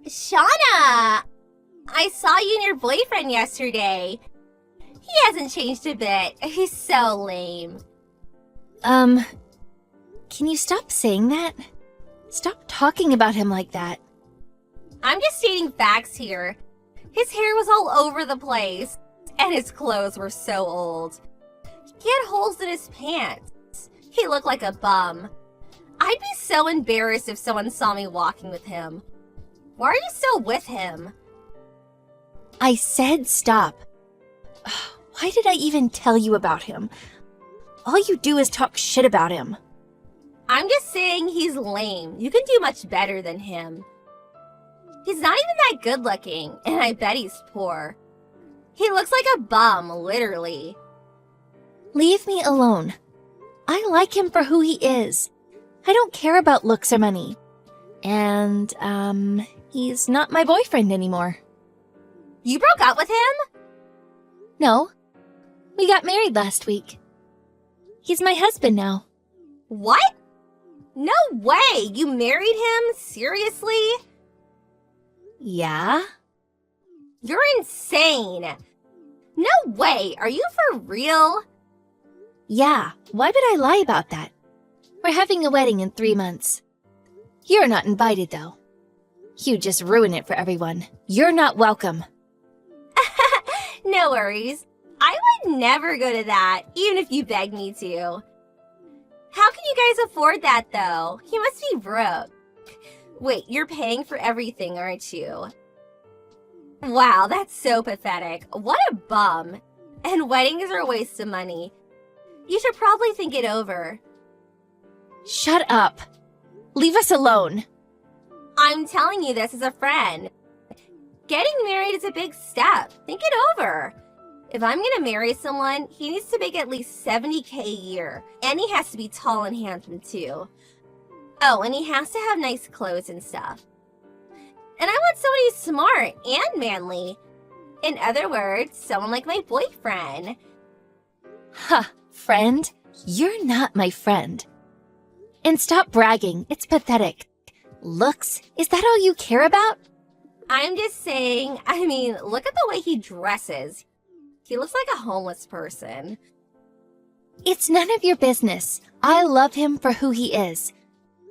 Shauna! I saw you and your boyfriend yesterday. He hasn't changed a bit. He's so lame. Can you stop saying that? Stop talking about him like that. I'm just stating facts here. His hair was all over the place, and his clothes were so old. He had holes in his pants. He looked like a bum. I'd be so embarrassed if someone saw me walking with him. Why are you still with him? I said stop. Why did I even tell you about him? All you do is talk shit about him. I'm just saying he's lame. You can do much better than him. He's not even that good looking, and I bet he's poor. He looks like a bum, literally. Leave me alone. I like him for who he is. I don't care about looks or money. And, he's not my boyfriend anymore. You broke up with him? No. We got married last week. He's my husband now. What? No way! You married him? Seriously? Yeah? You're insane! No way! Are you for real? Yeah. Why would I lie about that? We're having a wedding in 3 months. You're not invited, though. You just ruin it for everyone. You're not welcome. No worries. I would never go to that, even if you begged me to. How can you guys afford that, though? You must be broke. Wait, you're paying for everything, aren't you? Wow, that's so pathetic. What a bum. And weddings are a waste of money. You should probably think it over. Shut up. Leave us alone. I'm telling you this as a friend. Getting married is a big step. Think it over. If I'm gonna marry someone, he needs to make at least $70K a year. And he has to be tall and handsome too. Oh, and he has to have nice clothes and stuff. And I want somebody smart and manly. In other words, someone like my boyfriend. Huh, friend? You're not my friend. And stop bragging. It's pathetic. Looks? Is that all you care about? I'm just saying, look at the way he dresses. He looks like a homeless person. It's none of your business. I love him for who he is.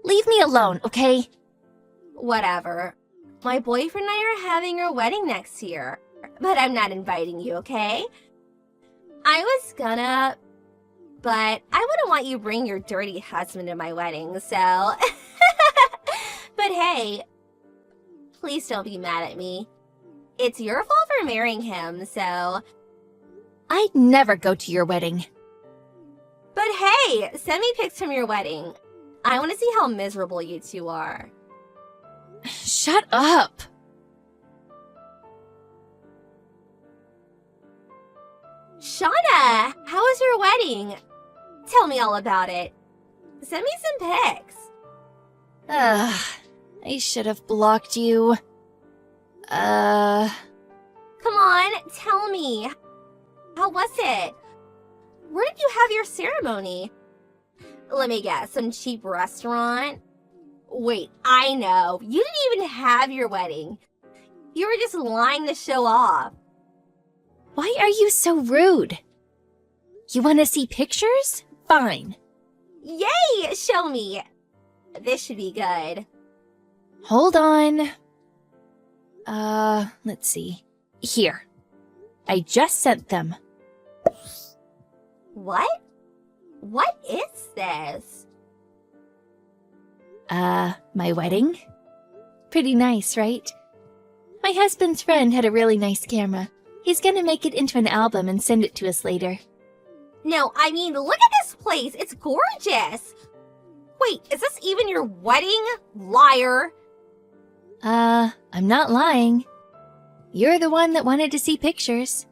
Leave me alone, okay? Whatever. My boyfriend and I are having our wedding next year. But I'm not inviting you, okay? I was gonna, but I wouldn't want you to bring your dirty husband to my wedding, so... But hey, please don't be mad at me. It's your fault for marrying him, so... I'd never go to your wedding. But hey, send me pics from your wedding. I want to see how miserable you two are. Shut up! Shauna, how was your wedding? Tell me all about it. Send me some pics. Ugh, I should have blocked you. Come on, tell me. How was it? Where did you have your ceremony? Let me guess, some cheap restaurant? Wait, I know. You didn't even have your wedding. You were just lying to show off. Why are you so rude? You want to see pictures? Fine. Yay! Show me. This should be good. Hold on. Let's see. Here. I just sent them. What? What is this? My wedding? Pretty nice, right? My husband's friend had a really nice camera. He's gonna make it into an album and send it to us later. No, look at this place. It's gorgeous. Wait, is this even your wedding? Liar. I'm not lying. You're the one that wanted to see pictures.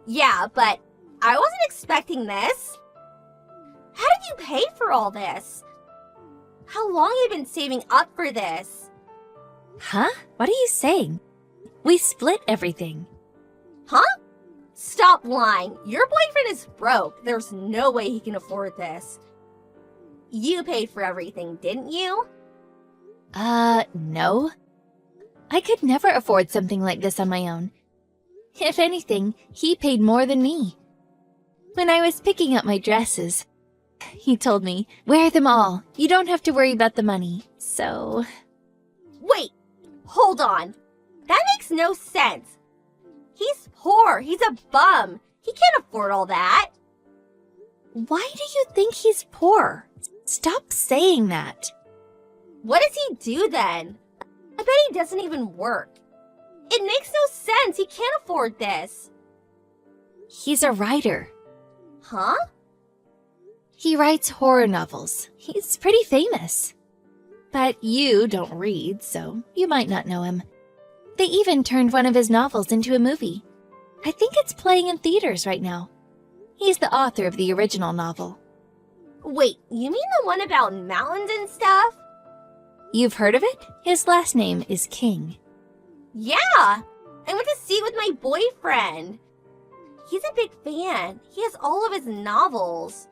Yeah, but I wasn't expecting this. How did you pay for all this? How long have you been saving up for this? Huh? What are you saying? We split everything. Huh? Stop lying. Your boyfriend is broke. There's no way he can afford this. You paid for everything, didn't you? No. I could never afford something like this on my own. If anything, he paid more than me. When I was picking up my dresses, he told me, "Wear them all. You don't have to worry about the money." So... Wait, hold on. That makes no sense. He's poor. He's a bum. He can't afford all that. Why do you think he's poor? Stop saying that. What does he do then? I bet he doesn't even work. It makes no sense. He can't afford this. He's a writer. Huh? He writes horror novels. He's pretty famous. But you don't read, so you might not know him. They even turned one of his novels into a movie. I think it's playing in theaters right now. He's the author of the original novel. Wait, you mean the one about mountains and stuff? You've heard of it? His last name is King. Yeah! I went to see it with my boyfriend. He's a big fan. He has all of his novels.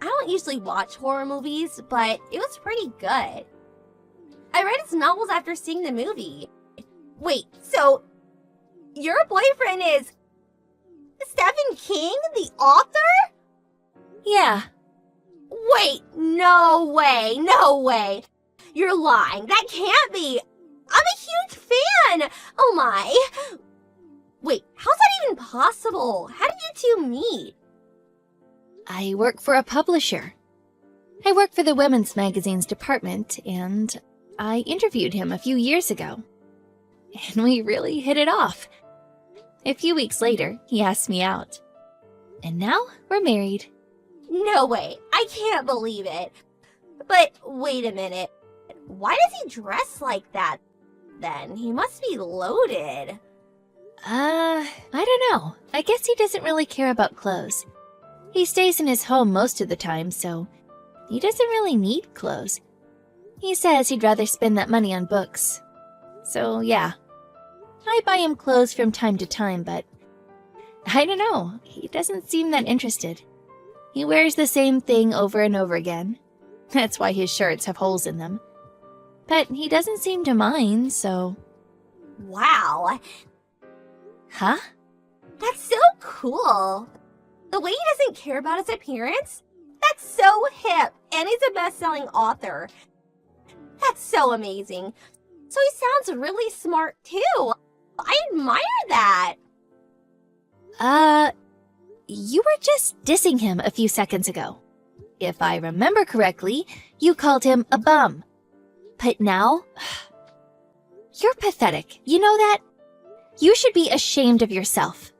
I don't usually watch horror movies, but it was pretty good. I read his novels after seeing the movie. Wait, so your boyfriend is Stephen King, the author? Yeah. Wait, no way, no way. You're lying. That can't be. I'm a huge fan. Oh my. Wait, how's that even possible? How did you two meet? I work for a publisher. I work for the women's magazine's department, and I interviewed him a few years ago. And we really hit it off. A few weeks later, he asked me out. And now we're married. No way. I can't believe it. But wait a minute. Why does he dress like that then? He must be loaded. I don't know. I guess he doesn't really care about clothes. He stays in his home most of the time, so he doesn't really need clothes. He says he'd rather spend that money on books. So, yeah. I buy him clothes from time to time, but I don't know. He doesn't seem that interested. He wears the same thing over and over again. That's why his shirts have holes in them. But he doesn't seem to mind, so... Wow. Huh? That's so cool. The way he doesn't care about his appearance? That's so hip. And he's a best-selling author. That's so amazing. So he sounds really smart, too. I admire that. You were just dissing him a few seconds ago. If I remember correctly, you called him a bum. But now... You're pathetic. You know that? You should be ashamed of yourself.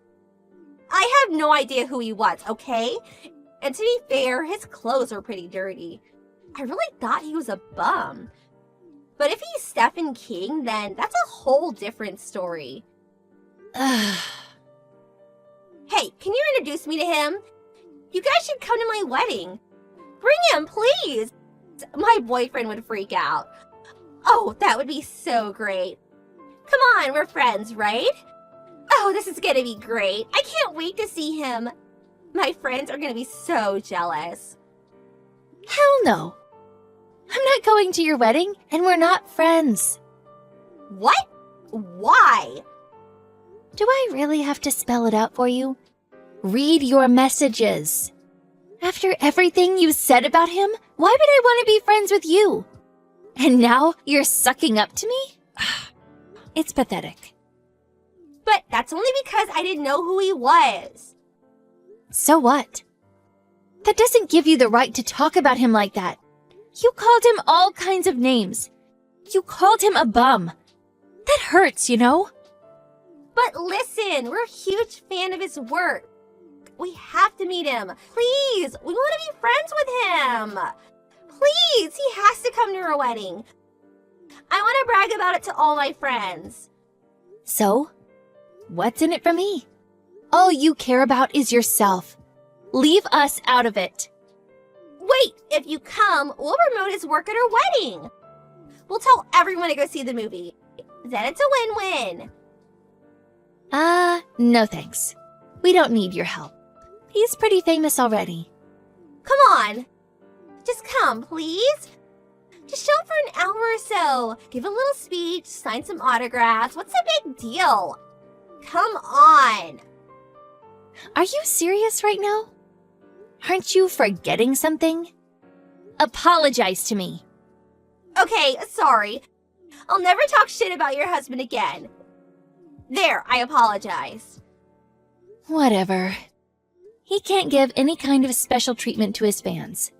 I have no idea who he was, okay? And to be fair, his clothes are pretty dirty. I really thought he was a bum. But if he's Stephen King, then that's a whole different story. Hey, can you introduce me to him? You guys should come to my wedding. Bring him, please. My boyfriend would freak out. Oh, that would be so great. Come on, we're friends, right? Oh, this is gonna be great. I can't wait to see him. My friends are gonna be so jealous. Hell no. I'm not going to your wedding, and we're not friends. What? Why? Do I really have to spell it out for you? Read your messages. After everything you said about him, why would I want to be friends with you? And now you're sucking up to me? It's pathetic. But that's only because I didn't know who he was. So what? That doesn't give you the right to talk about him like that. You called him all kinds of names. You called him a bum. That hurts, you know? But listen, we're a huge fan of his work. We have to meet him. Please, we want to be friends with him. Please, he has to come to our wedding. I want to brag about it to all my friends. So, what's in it for me? All you care about is yourself. Leave us out of it. Wait, if you come, we'll promote his work at our wedding. We'll tell everyone to go see the movie. Then it's a win-win. No thanks. We don't need your help. He's pretty famous already. Come on. Just come, please. Just show up for an hour or so. Give a little speech, sign some autographs. What's the big deal? Come on. Are you serious right now? Aren't you forgetting something? Apologize to me. Okay, sorry. I'll never talk shit about your husband again. There, I apologize. Whatever. He can't give any kind of special treatment to his fans.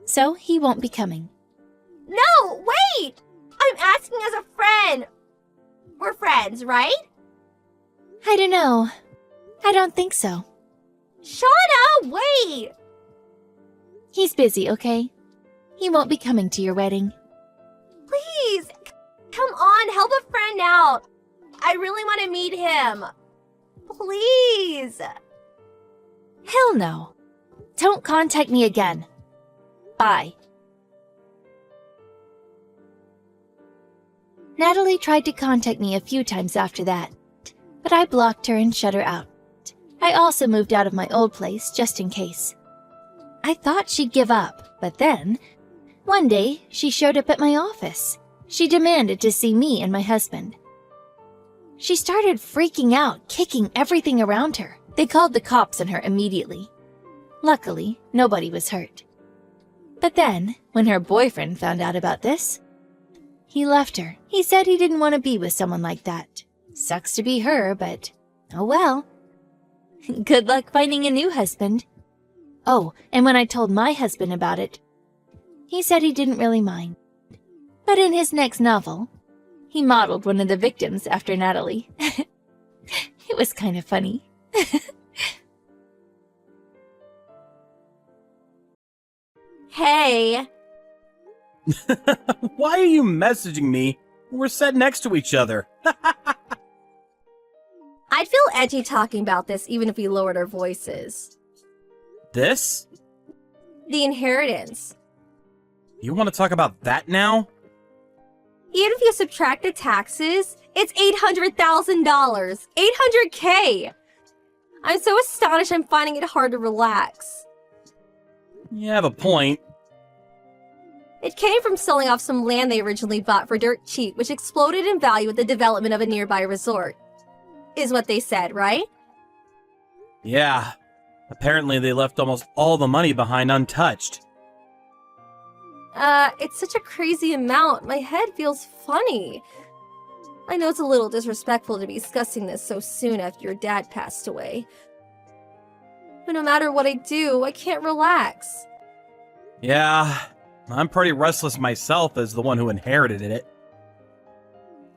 So he won't be coming. No, wait! I'm asking as a friend. We're friends, right? I don't know. I don't think so. Shauna, wait! He's busy, okay? He won't be coming to your wedding. Please, come on, help a friend out. I really want to meet him. Please. Hell no. Don't contact me again. Bye. Natalie tried to contact me a few times after that, but I blocked her and shut her out. I also moved out of my old place just in case. I thought she'd give up, but then, one day, she showed up at my office. She demanded to see me and my husband. She started freaking out, kicking everything around her. They called the cops on her immediately. Luckily, nobody was hurt. But then, when her boyfriend found out about this, he left her. He said he didn't want to be with someone like that. Sucks to be her, but oh well. Good luck finding a new husband. Oh, and when I told my husband about it, he said he didn't really mind. But in his next novel, he modeled one of the victims after Natalie. It was kind of funny. Hey. Why are you messaging me? We're sat next to each other. I'd feel edgy talking about this even if we lowered our voices. This? The inheritance. You want to talk about that now? Even if you subtract the taxes, it's $800,000. $800K! I'm so astonished I'm finding it hard to relax. You have a point. It came from selling off some land they originally bought for dirt cheap, which exploded in value with the development of a nearby resort. Is what they said, right? Yeah. Apparently they left almost all the money behind untouched. It's such a crazy amount. My head feels funny. I know it's a little disrespectful to be discussing this so soon after your dad passed away. But no matter what I do, I can't relax. Yeah, I'm pretty restless myself as the one who inherited it.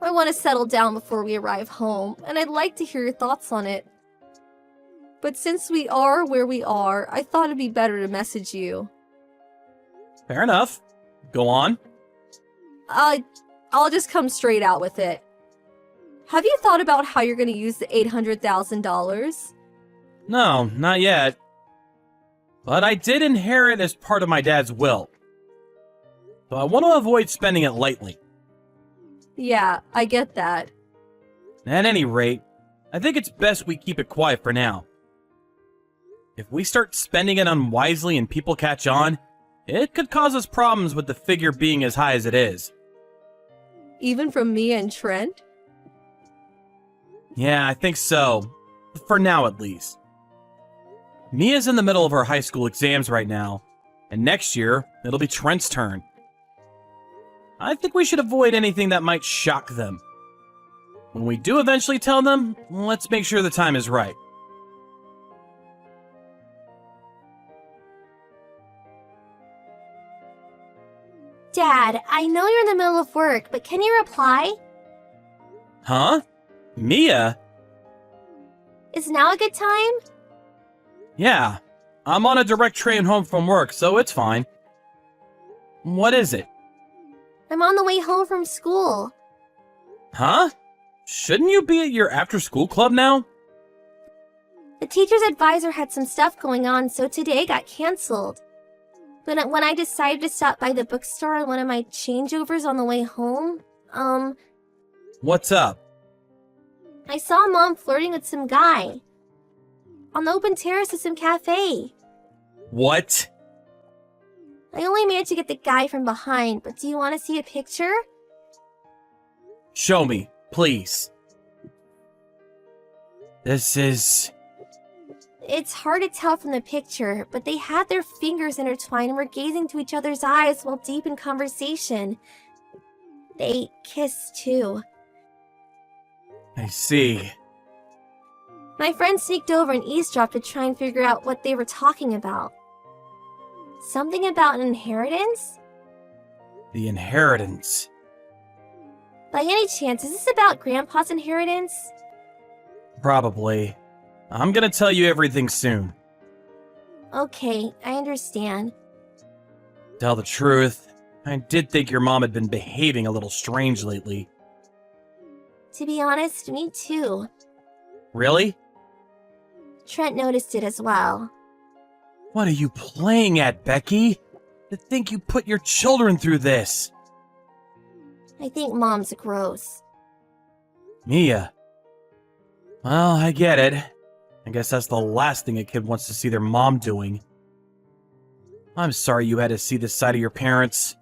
I want to settle down before we arrive home, and I'd like to hear your thoughts on it. But since we are where we are, I thought it'd be better to message you. Fair enough. Go on. I'll just come straight out with it. Have you thought about how you're going to use the $800,000? No, not yet. But I did inherit as part of my dad's will. So I want to avoid spending it lightly. Yeah, I get that. At any rate, I think it's best we keep it quiet for now. If we start spending it unwisely and people catch on, it could cause us problems with the figure being as high as it is. Even from me and Trent? Yeah, I think so. For now, at least. Mia's in the middle of her high school exams right now, and next year, it'll be Trent's turn. I think we should avoid anything that might shock them. When we do eventually tell them, let's make sure the time is right. Dad, I know you're in the middle of work, but can you reply? Huh? Mia? Is now a good time? Yeah, I'm on a direct train home from work, so it's fine. What is it? I'm on the way home from school. Huh? Shouldn't you be at your after-school club now? The teacher's advisor had some stuff going on, so today got canceled. But when I decided to stop by the bookstore on one of my changeovers on the way home, What's up? I saw Mom flirting with some guy. On the open terrace of some cafe. What? I only managed to get the guy from behind, but do you want to see a picture? Show me, please. This is... It's hard to tell from the picture, but they had their fingers intertwined and were gazing to each other's eyes while deep in conversation. They kissed too. I see. My friend sneaked over and eavesdropped to try and figure out what they were talking about. Something about an inheritance? The inheritance. By any chance, is this about Grandpa's inheritance? Probably. I'm gonna tell you everything soon. Okay, I understand. Tell the truth, I did think your mom had been behaving a little strange lately. To be honest, me too. Really? Trent noticed it as well. What are you playing at, Becky? To think you put your children through this. I think Mom's gross. Mia. Well, I get it. I guess that's the last thing a kid wants to see their mom doing. I'm sorry you had to see this side of your parents.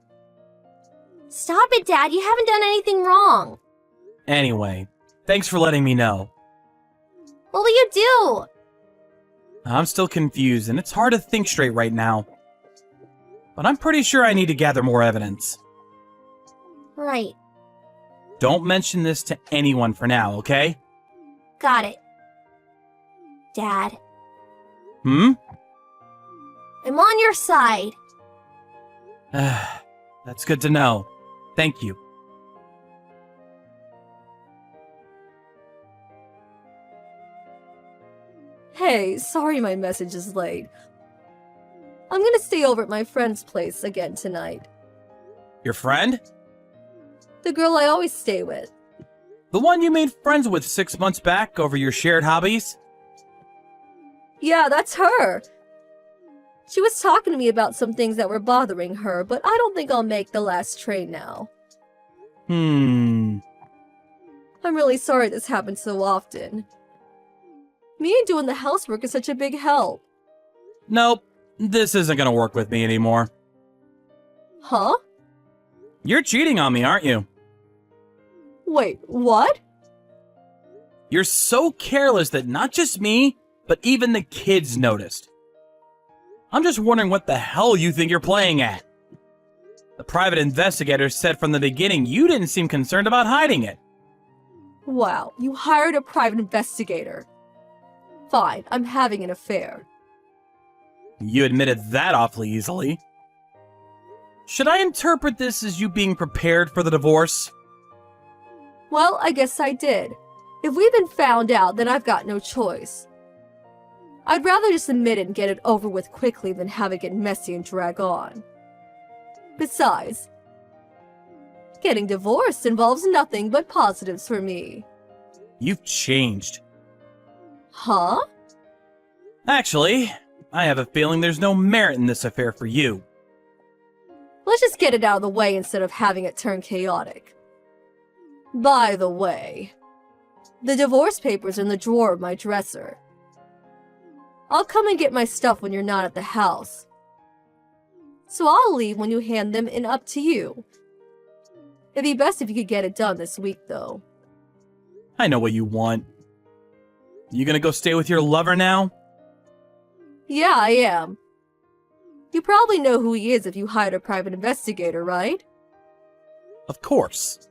Stop it, Dad. You haven't done anything wrong. Anyway, thanks for letting me know. What will you do? I'm still confused, and it's hard to think straight right now. But I'm pretty sure I need to gather more evidence. Right. Don't mention this to anyone for now, okay? Got it. Dad, Hmm? I'm on your side. That's good to know. Thank you. Hey, sorry my message is late. I'm gonna stay over at my friend's place again tonight. Your friend? The girl I always stay with. The one you made friends with 6 months back over your shared hobbies? Yeah, that's her. She was talking to me about some things that were bothering her, but I don't think I'll make the last train now. I'm really sorry this happens so often. Me and doing the housework is such a big help. Nope. This isn't gonna work with me anymore. Huh? You're cheating on me, aren't you? Wait, what? You're so careless that not just me, but even the kids noticed. I'm just wondering what the hell you think you're playing at. The private investigator said from the beginning you didn't seem concerned about hiding it. Wow, you hired a private investigator. Fine, I'm having an affair. You admitted that awfully easily. Should I interpret this as you being prepared for the divorce? Well, I guess I did. If we've been found out, then I've got no choice. I'd rather just admit it and get it over with quickly than have it get messy and drag on. Besides, getting divorced involves nothing but positives for me. You've changed. Huh? Actually, I have a feeling there's no merit in this affair for you. Let's just get it out of the way instead of having it turn chaotic. By the way, the divorce papers are in the drawer of my dresser. I'll come and get my stuff when you're not at the house. So I'll leave when you hand them and up to you. It'd be best if you could get it done this week, though. I know what you want. You gonna go stay with your lover now? Yeah, I am. You probably know who he is if you hired a private investigator, right? Of course.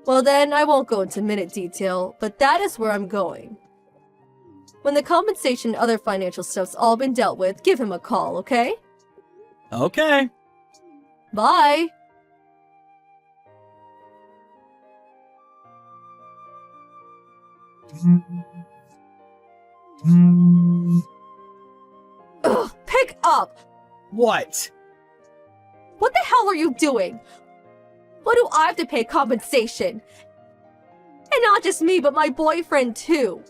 Well then, I won't go into minute detail, but that is where I'm going. When the compensation and other financial stuff's all been dealt with, give him a call, okay? Okay. Bye! Ugh, pick up! What? What the hell are you doing? Why do I have to pay compensation? And not just me, but my boyfriend too.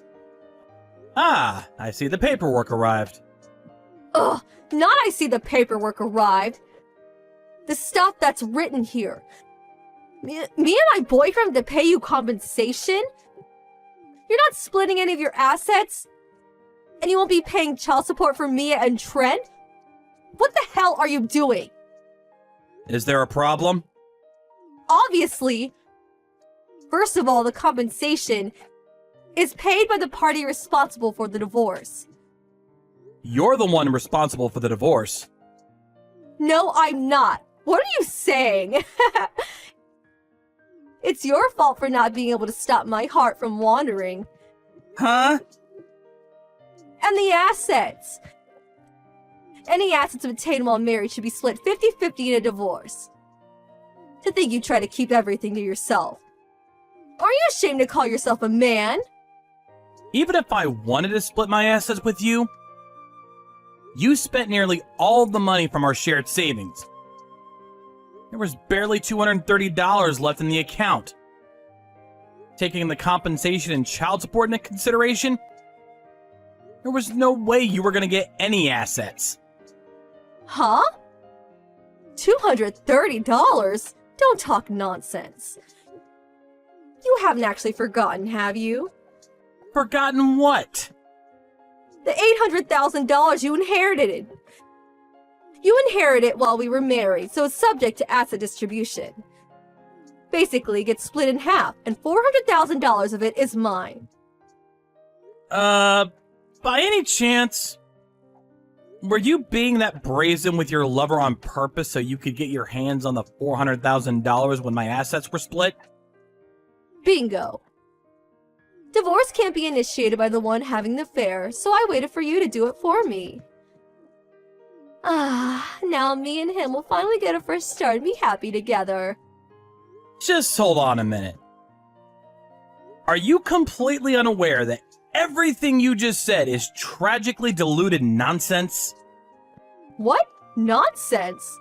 Ah, I see the paperwork arrived. Ugh, not I see the paperwork arrived. The stuff that's written here. Me and my boyfriend have to pay you compensation? You're not splitting any of your assets? And you won't be paying child support for Mia and Trent? What the hell are you doing? Is there a problem? Obviously. First of all, the compensation is paid by the party responsible for the divorce. You're the one responsible for the divorce. No, I'm not. What are you saying? It's your fault for not being able to stop my heart from wandering. Huh? And the assets. Any assets obtained while married should be split 50-50 in a divorce. To think you try to keep everything to yourself. Are you ashamed to call yourself a man? Even if I wanted to split my assets with you, you spent nearly all the money from our shared savings. There was barely $230 left in the account. Taking the compensation and child support into consideration, there was no way you were going to get any assets. Huh? $230? Don't talk nonsense. You haven't actually forgotten, have you? Forgotten what? The $800,000 you inherited. You inherited it while we were married, so it's subject to asset distribution. Basically, it gets split in half, and $400,000 of it is mine. By any chance, were you being that brazen with your lover on purpose so you could get your hands on the $400,000 when my assets were split? Bingo. Divorce can't be initiated by the one having the affair, so I waited for you to do it for me. Now me and him will finally get a fresh start and be happy together. Just hold on a minute. Are you completely unaware that everything you just said is tragically diluted nonsense? What? Nonsense?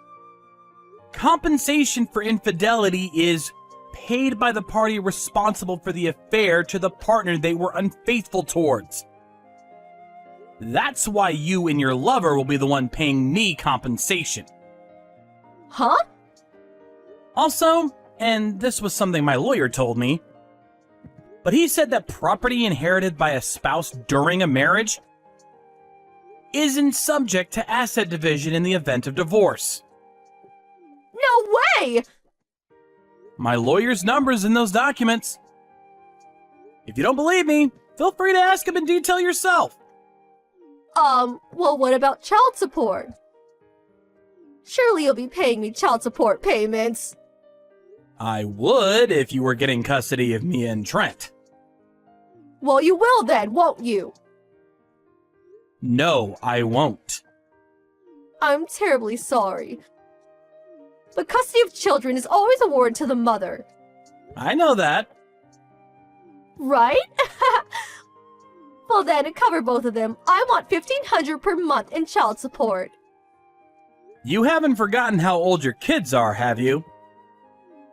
Compensation for infidelity is paid by the party responsible for the affair to the partner they were unfaithful towards. That's why you and your lover will be the one paying me compensation. Huh? Also, and this was something my lawyer told me, but he said that property inherited by a spouse during a marriage isn't subject to asset division in the event of divorce. No way! My lawyer's number's in those documents. If you don't believe me, feel free to ask him in detail yourself. Well, what about child support? Surely you'll be paying me child support payments. I would if you were getting custody of Mia and Trent. Well, you will then, won't you? No, I won't. I'm terribly sorry. But custody of children is always awarded to the mother. I know that. Right? Well then, to cover both of them, I want $1,500 per month in child support. You haven't forgotten how old your kids are, have you?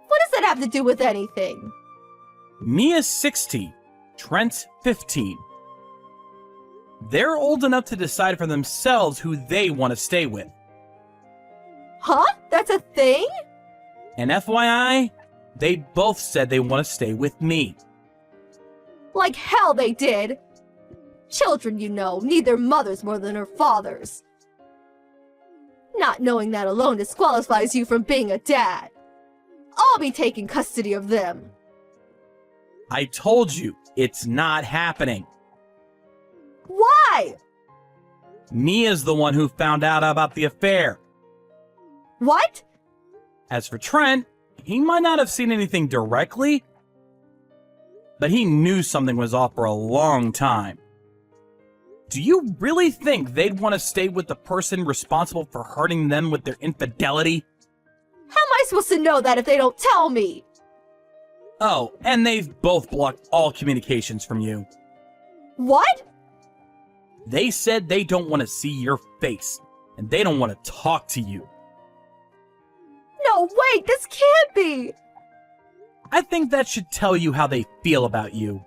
What does that have to do with anything? Mia's 16, Trent's 15. They're old enough to decide for themselves who they want to stay with. Huh? That's a thing? And FYI, they both said they want to stay with me. Like hell they did! Children, you know, need their mothers more than their fathers. Not knowing that alone disqualifies you from being a dad. I'll be taking custody of them. I told you, it's not happening. Why? Mia's the one who found out about the affair. What? As for Trent, he might not have seen anything directly, but he knew something was off for a long time. Do you really think they'd want to stay with the person responsible for hurting them with their infidelity? How am I supposed to know that if they don't tell me? Oh, and they've both blocked all communications from you. What? They said they don't want to see your face, and they don't want to talk to you. No, wait, this can't be! I think that should tell you how they feel about you.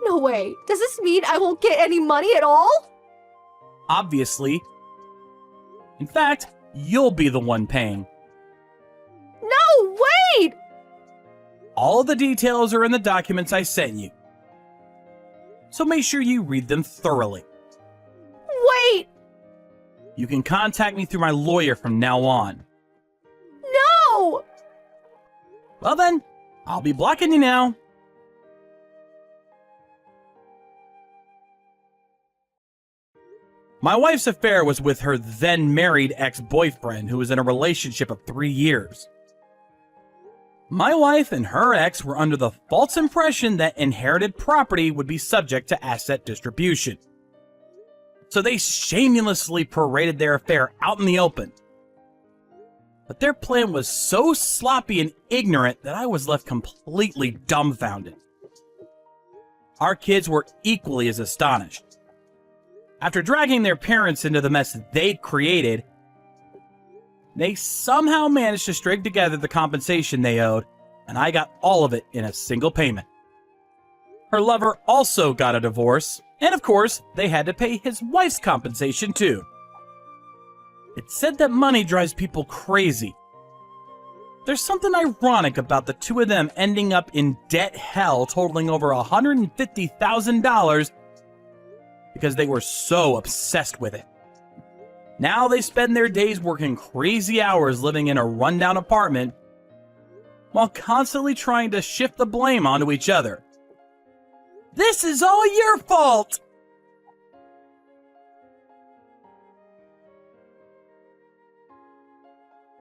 No way, does this mean I won't get any money at all? Obviously. In fact, you'll be the one paying. No, wait! All the details are in the documents I sent you. So make sure you read them thoroughly. Wait! You can contact me through my lawyer from now on. No! Well then, I'll be blocking you now. My wife's affair was with her then married ex-boyfriend who was in a relationship of 3 years. My wife and her ex were under the false impression that inherited property would be subject to asset distribution. So they shamelessly paraded their affair out in the open. But their plan was so sloppy and ignorant that I was left completely dumbfounded. Our kids were equally as astonished. After dragging their parents into the mess they'd created, they somehow managed to string together the compensation they owed, and I got all of it in a single payment. Her lover also got a divorce, and of course, they had to pay his wife's compensation too. It's said that money drives people crazy. There's something ironic about the two of them ending up in debt hell totaling over $150,000 because they were so obsessed with it. Now they spend their days working crazy hours living in a rundown apartment while constantly trying to shift the blame onto each other. This is all your fault!